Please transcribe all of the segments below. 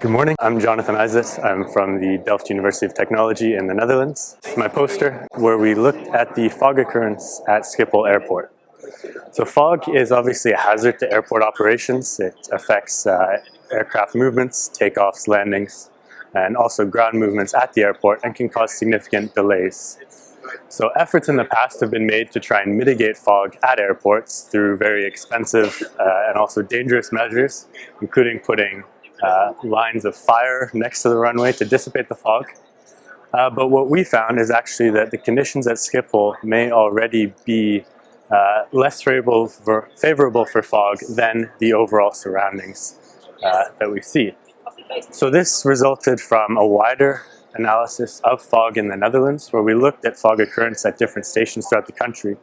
Good morning, I'm Jonathan Izett. I'm from the Delft University of Technology in the Netherlands. This is my poster where we looked at the fog occurrence at Schiphol Airport. So fog is obviously a hazard to airport operations. It affects aircraft movements, takeoffs, landings, and also ground movements at the airport and can cause significant delays. So efforts in the past have been made to try and mitigate fog at airports through very expensive and also dangerous measures, including putting lines of fire next to the runway to dissipate the fog. But what we found is actually that the conditions at Schiphol may already be less favorable for fog than the overall surroundings that we see. So this resulted from a wider analysis of fog in the Netherlands, where we looked at fog occurrence at different stations throughout the country,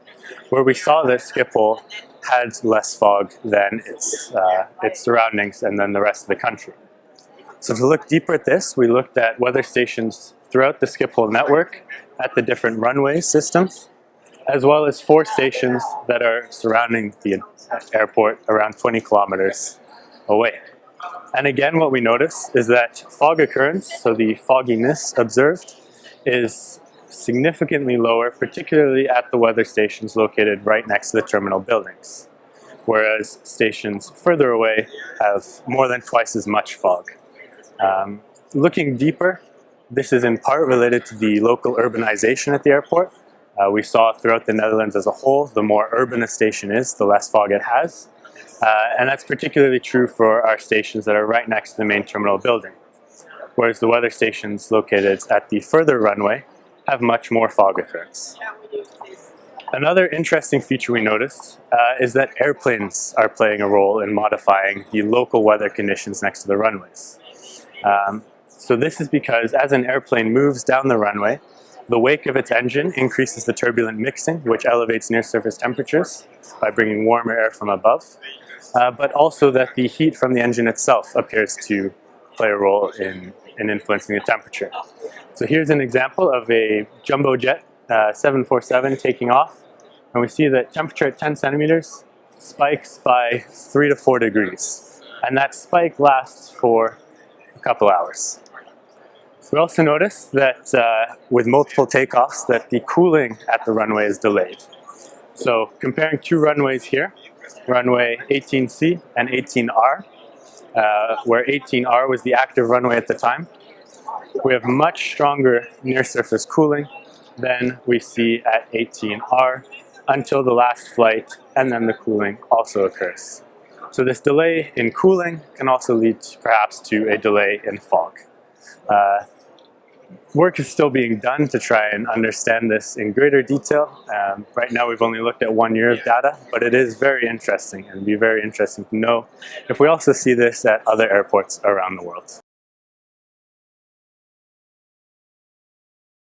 where we saw that Schiphol had less fog than its surroundings and then the rest of the country. So to look deeper at this, we looked at weather stations throughout the Schiphol network at the different runway systems, as well as 4 stations that are surrounding the airport around 20 kilometers away. And again, what we notice is that fog occurrence, so the fogginess observed, is significantly lower, particularly at the weather stations located right next to the terminal buildings, whereas stations further away have more than twice as much fog. Looking deeper, this is in part related to the local urbanization at the airport. We saw throughout the Netherlands as a whole, the more urban a station is, the less fog it has. And that's particularly true for our stations that are right next to the main terminal building, whereas the weather stations located at the further runway have much more fog occurrence. Another interesting feature we noticed is that airplanes are playing a role in modifying the local weather conditions next to the runways. So this is because as an airplane moves down the runway, the wake of its engine increases the turbulent mixing, which elevates near-surface temperatures by bringing warmer air from above, but also that the heat from the engine itself appears to play a role in influencing the temperature. So here's an example of a jumbo jet 747 taking off, and we see that temperature at 10 centimeters spikes by 3 to 4 degrees, and that spike lasts for a couple hours. We also notice that with multiple takeoffs that the cooling at the runway is delayed. So comparing 2 runways here, runway 18C and 18R, where 18R was the active runway at the time, we have much stronger near-surface cooling than we see at 18R until the last flight, and then the cooling also occurs. So this delay in cooling can also lead perhaps to a delay in fog. Work is still being done to try and understand this in greater detail. Right now we've only looked at 1 year of data, but it is very interesting, and it'd be very interesting to know if we also see this at other airports around the world.